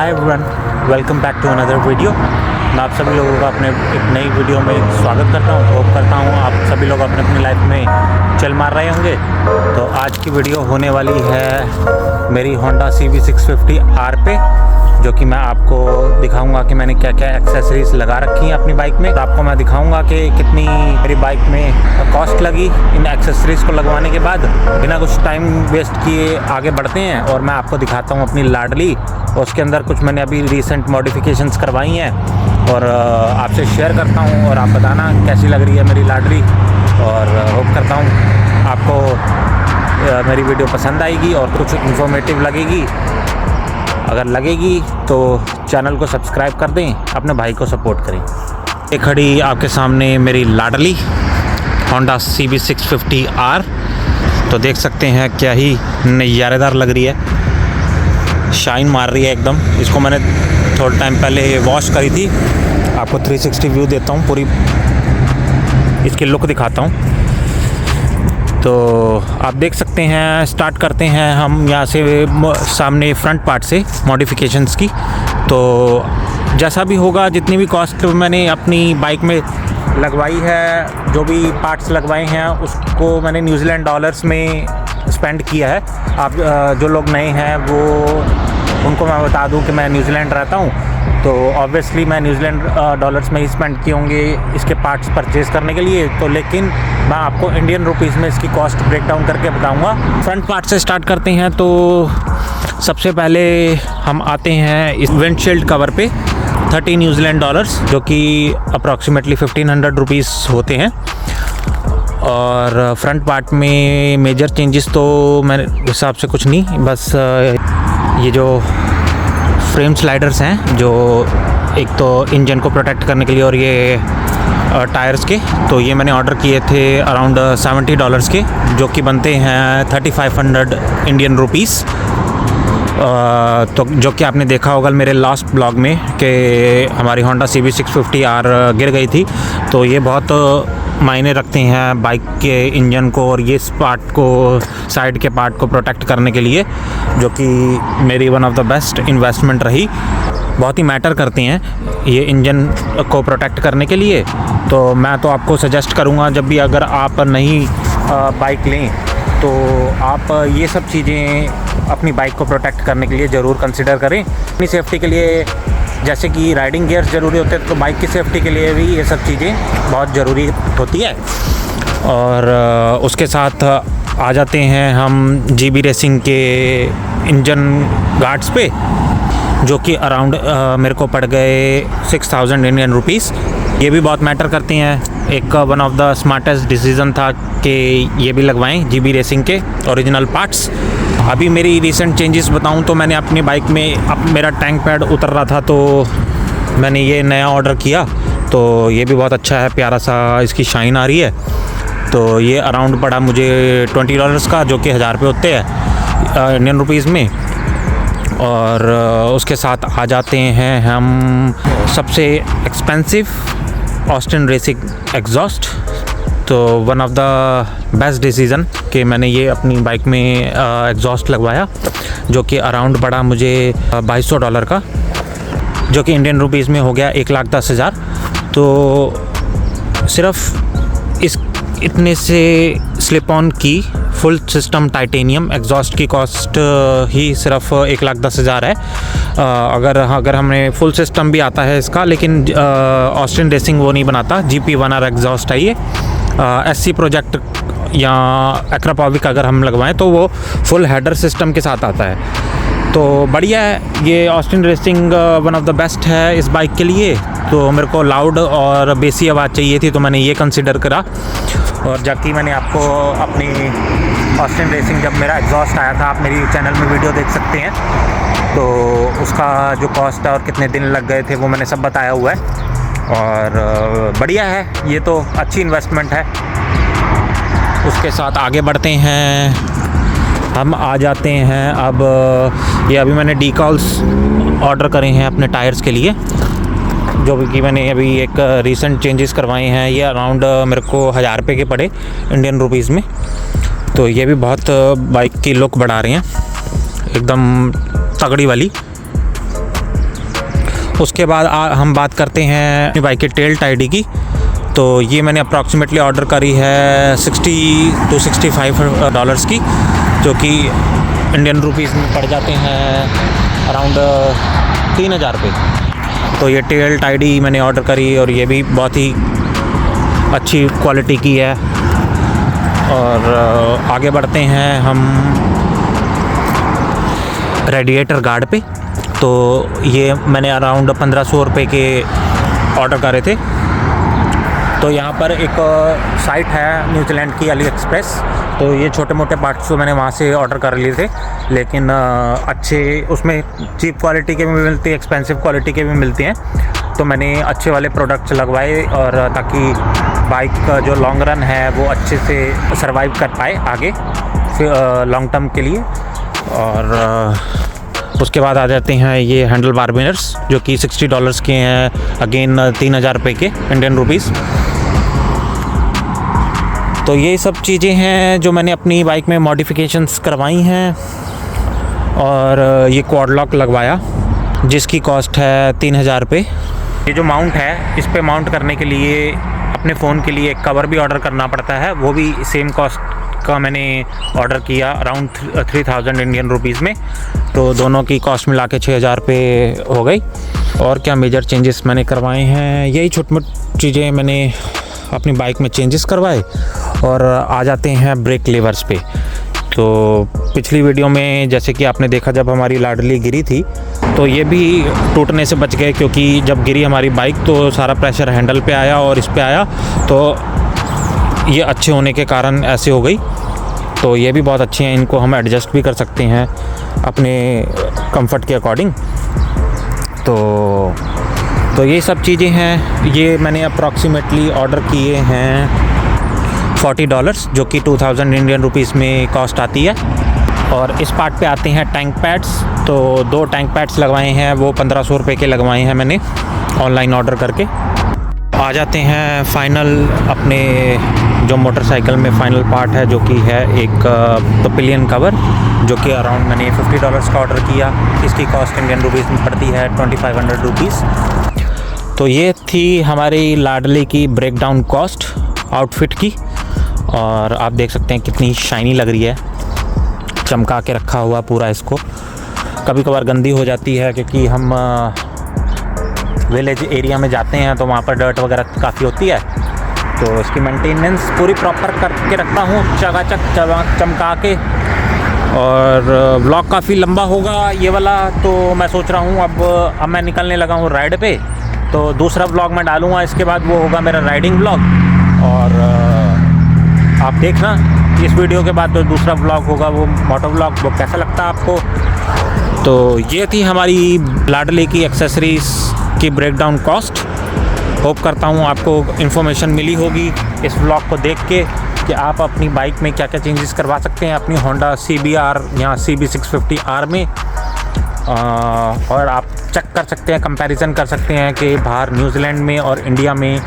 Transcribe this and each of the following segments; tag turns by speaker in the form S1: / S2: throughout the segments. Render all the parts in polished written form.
S1: Hi everyone, welcome back to another video. मैं आप सभी लोगों का अपने एक नई वीडियो में स्वागत करता हूं। होप करता हूं आप सभी लोग अपनी लाइफ में चल मार रहे होंगे। तो आज की वीडियो होने वाली है मेरी होंडा CB650R पे, जो कि मैं आपको दिखाऊंगा कि मैंने क्या क्या एक्सेसरीज लगा रखी हैं अपनी बाइक में। तो आपको मैं दिखाऊंगा कि कितनी मेरी बाइक में कॉस्ट लगी इन एक्सेसरीज़ को लगवाने के बाद। बिना कुछ टाइम वेस्ट किए आगे बढ़ते हैं और मैं आपको दिखाता हूं अपनी लाडली। उसके अंदर कुछ मैंने अभी रिसेंट मॉडिफिकेशंस करवाई हैं और आपसे शेयर करता हूं और आप बताना कैसी लग रही है मेरी लाडली। और होप करता हूं आपको मेरी वीडियो पसंद आएगी और कुछ इन्फॉर्मेटिव लगेगी। अगर लगेगी तो चैनल को सब्सक्राइब कर दें, अपने भाई को सपोर्ट करें। ये खड़ी आपके सामने मेरी लाडली होंडा CB650R। तो देख सकते हैं क्या ही नज़ारेदार लग रही है, शाइन मार रही है एकदम। इसको मैंने थोड़ा टाइम पहले वॉश करी थी। आपको 360 व्यू देता हूँ, पूरी इसकी लुक दिखाता हूँ। तो आप देख सकते हैं, स्टार्ट करते हैं हम यहाँ से सामने फ्रंट पार्ट से मॉडिफिकेशंस की। तो जैसा भी होगा, जितनी भी कॉस्ट मैंने अपनी बाइक में लगवाई है, जो भी पार्ट्स लगवाए हैं, उसको मैंने न्यूजीलैंड डॉलर्स में स्पेंड किया है। आप जो लोग नए हैं वो उनको मैं बता दूं कि मैं न्यूजीलैंड रहता हूं, तो ऑब्वियसली मैं न्यूजीलैंड डॉलर्स में ही स्पेंड किए होंगे इसके पार्ट्स परचेज़ करने के लिए। तो लेकिन मैं आपको इंडियन रुपीज़ में इसकी कॉस्ट ब्रेक डाउन करके बताऊंगा। फ्रंट पार्ट से स्टार्ट करते हैं। तो सबसे पहले हम आते हैं इस विंडशील्ड कवर पे, 30 न्यूजीलैंड डॉलर्स, जो कि अप्रॉक्सीमेटली 1500 रुपीज़ होते हैं। और फ्रंट पार्ट में मेजर चेंजेस तो मेरे हिसाब से कुछ नहीं, बस ये जो फ्रेम स्लाइडर्स हैं, जो एक तो इंजन को प्रोटेक्ट करने के लिए और ये टायर्स के, तो ये मैंने ऑर्डर किए थे अराउंड $70 के, जो कि बनते हैं 3500 इंडियन रुपीज़। तो जो कि आपने देखा होगा मेरे लास्ट ब्लॉग में कि हमारी होंडा CB650R गिर गई थी। तो ये बहुत मायने रखते हैं बाइक के इंजन को और ये पार्ट को, साइड के पार्ट को प्रोटेक्ट करने के लिए, जो कि मेरी one of the best investment रही। बहुत ही मैटर करते हैं ये इंजन को प्रोटेक्ट करने के लिए। तो मैं तो आपको सजेस्ट करूँगा, जब भी अगर आप नई बाइक लें तो आप ये सब चीज़ें अपनी बाइक को प्रोटेक्ट करने के लिए ज़रूर कंसिडर करें। अपनी सेफ्टी के लिए, जैसे कि राइडिंग गियर्स ज़रूरी होते हैं, तो बाइक की सेफ्टी के लिए भी ये सब चीज़ें बहुत ज़रूरी होती है। और उसके साथ आ जाते हैं हम GB रेसिंग के इंजन गार्ड्स पे, जो कि अराउंड मेरे को पड़ गए 6000 इंडियन रुपीज़। ये भी बहुत मैटर करती हैं। एक one of the smartest decision था कि ये भी लगवाएं GB रेसिंग के ओरिजिनल पार्ट्स। अभी मेरी रीसेंट चेंजेस बताऊं तो मैंने अपनी बाइक में, अब मेरा टैंक पैड उतर रहा था तो मैंने ये नया ऑर्डर किया। तो ये भी बहुत अच्छा है, प्यारा सा इसकी शाइन आ रही है। तो ये अराउंड पड़ा मुझे $20 का, जो कि 1000 रुपये होते हैं इंडियन रुपीज़ में। और उसके साथ आ जाते हैं हम सबसे एक्सपेंसिव ऑस्टिन रेसिंग एग्जॉस्ट। तो one of the best decision कि मैंने ये अपनी बाइक में एग्जॉस्ट लगवाया, जो कि अराउंड पड़ा मुझे $2200 का, जो कि इंडियन रुपीज़ में हो गया 1,10,000। तो सिर्फ इस इतने से स्लिप ऑन की फुल सिस्टम टाइटेनियम एग्जॉस्ट की कॉस्ट ही सिर्फ 1,10,000 है। अगर हमें फुल सिस्टम भी आता है इसका, लेकिन ऑस्टिन रेसिंग वो नहीं बनाता। GP1R एग्जॉस्ट है ये। SC प्रोजेक्ट या एक्रापॉविक अगर हम लगवाएं तो वो फुल हेडर सिस्टम के साथ आता है। तो बढ़िया है ये Austin racing, one of the best है इस बाइक के लिए। तो मेरे को लाउड और बेसी आवाज़ चाहिए थी, तो मैंने ये कंसिडर करा। और जबकि मैंने आपको अपनी ऑस्टिन रेसिंग, जब मेरा एग्जॉस्ट आया था, आप मेरी चैनल में वीडियो देख सकते हैं, तो उसका जो कॉस्ट है और कितने दिन लग गए थे वो मैंने सब बताया हुआ है। और बढ़िया है, ये तो अच्छी इन्वेस्टमेंट है। उसके साथ आगे बढ़ते हैं, हम आ जाते हैं अब ये अभी मैंने डीकॉल्स ऑर्डर करे हैं अपने टायर्स के लिए, जो कि मैंने अभी एक रीसेंट चेंजेस करवाए हैं। ये अराउंड मेरे को 1000 रुपये के पड़े इंडियन रुपीज़ में। तो ये भी बहुत बाइक की लुक बढ़ा रहे हैं, एकदम तगड़ी वाली। उसके बाद हम बात करते हैं अपनी बाइक के टेल टाइडी की। तो ये मैंने अप्रॉक्सीमेटली ऑर्डर करी है $60 to $65 की, जो कि इंडियन रुपीज़ में पड़ जाते हैं अराउंड 3000 रुपये। तो ये टेल टाइडी मैंने ऑर्डर करी और ये भी बहुत ही अच्छी क्वालिटी की है। और आगे बढ़ते हैं हम रेडिएटर गार्ड पे। तो ये मैंने अराउंड 1500 रुपये के ऑर्डर करे थे। तो यहाँ पर एक साइट है न्यूजीलैंड की, अली एक्सप्रेस। तो ये छोटे मोटे पार्ट्स तो मैंने वहाँ से ऑर्डर कर लिए थे, लेकिन अच्छे उसमें चीप क्वालिटी के भी मिलते हैं, एक्सपेंसिव क्वालिटी के भी मिलते हैं। तो मैंने अच्छे वाले प्रोडक्ट्स लगवाए, और ताकि बाइक का जो लॉन्ग रन है वो अच्छे से सर्वाइव कर पाए आगे फिर लॉन्ग टर्म के लिए। और उसके बाद आ जाते हैं ये हैंडल बार विनर्स, जो कि $60 के हैं, अगेन 3000 रुपये के इंडियन रुपीज़। तो ये सब चीज़ें हैं जो मैंने अपनी बाइक में मॉडिफिकेशंस करवाई हैं। और ये क्वाड लॉक लगवाया, जिसकी कॉस्ट है 3000 रुपये। ये जो माउंट है, इस पे माउंट करने के लिए अपने फ़ोन के लिए एक कवर भी ऑर्डर करना पड़ता है, वो भी सेम कॉस्ट का मैंने ऑर्डर किया, अराउंड 3000 इंडियन रुपीज़ में। तो दोनों की कॉस्ट मिला के 6000 रुपये हो गई। और क्या मेजर चेंजेस मैंने करवाए हैं, यही छोटी मोटी चीज़ें मैंने अपनी बाइक में चेंजेस करवाए। और आ जाते हैं ब्रेक लेवर्स पे। तो पिछली वीडियो में जैसे कि आपने देखा, जब हमारी लाडली गिरी थी तो ये भी टूटने से बच गए, क्योंकि जब गिरी हमारी बाइक तो सारा प्रेशर हैंडल पे आया और इस पे आया, तो ये अच्छे होने के कारण ऐसे हो गई। तो ये भी बहुत अच्छे हैं, इनको हम एडजस्ट भी कर सकते हैं अपने कंफर्ट के अकॉर्डिंग। तो ये सब चीज़ें हैं। ये मैंने अप्रॉक्सीमेटली ऑर्डर किए हैं $40, जो कि 2000 इंडियन रुपीज़ में कॉस्ट आती है। और इस पार्ट पे आते हैं टैंक पैड्स। तो 2 टैंक पैड्स लगवाए हैं, वो 1500 रुपये के लगवाए हैं मैंने ऑनलाइन ऑर्डर करके। आ जाते हैं फाइनल अपने जो मोटरसाइकिल में फाइनल पार्ट है, जो कि है एक पिलियन कवर, जो कि अराउंड मैंने $50 का ऑर्डर किया। इसकी कॉस्ट इंडियन रुपीज़ में पड़ती है 2500 रुपीज़। तो ये थी हमारी लाडली की ब्रेकडाउन कॉस्ट आउटफिट की। और आप देख सकते हैं कितनी शाइनी लग रही है, चमका के रखा हुआ पूरा इसको। कभी कभार गंदी हो जाती है, क्योंकि हम विलेज एरिया में जाते हैं तो वहाँ पर डर्ट वगैरह काफ़ी होती है। तो इसकी मेंटेनेंस पूरी प्रॉपर करके रखता हूँ, चकाचक चमका के। और व्लॉग काफ़ी लंबा होगा ये वाला, तो मैं सोच रहा हूँ अब मैं निकलने लगा हूँ राइड पे। तो दूसरा व्लॉग मैं डालूँगा, इसके बाद वो होगा मेरा राइडिंग व्लॉग। और आप देखना इस वीडियो के बाद जो दूसरा व्लॉग होगा वो मोटो व्लॉग, वो कैसा लगता है आपको। तो ये थी हमारी लाडली की एक्सेसरीज़ की ब्रेकडाउन कॉस्ट। होप करता हूँ आपको इन्फॉर्मेशन मिली होगी इस व्लॉग को देख के, कि आप अपनी बाइक में क्या क्या चेंजेस करवा सकते हैं अपनी होंडा CBR या CB650R में। और आप चेक कर सकते हैं, कंपैरिजन कर सकते हैं कि बाहर न्यूजीलैंड में और इंडिया में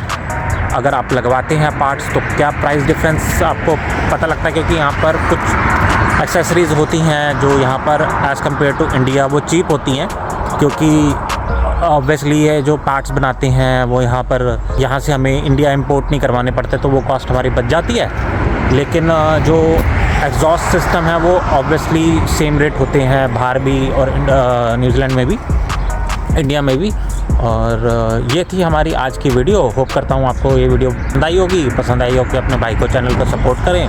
S1: अगर आप लगवाते हैं पार्ट्स तो क्या प्राइस डिफरेंस आपको पता लगता है। क्योंकि यहाँ पर कुछ एक्सेसरीज़ होती हैं जो यहाँ पर एज़ कम्पेयर टू इंडिया वो चीप होती हैं, क्योंकि ऑब्वियसली ये जो पार्ट्स बनाते हैं वो यहाँ से हमें इंडिया इंपोर्ट नहीं करवाने पड़ते, तो वो कॉस्ट हमारी बच जाती है। लेकिन जो एग्जॉस्ट सिस्टम है वो ऑब्वियसली सेम रेट होते हैं बाहर भी, और न्यूजीलैंड में भी, इंडिया में भी। और ये थी हमारी आज की वीडियो। होप करता हूँ आपको ये वीडियो पसंद आई होगी। अपने भाई को, चैनल को सपोर्ट करें।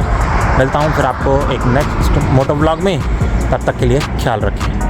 S1: मिलता हूँ फिर आपको एक नेक्स्ट मोटो व्लॉग में, तब तक के लिए ख्याल रखें।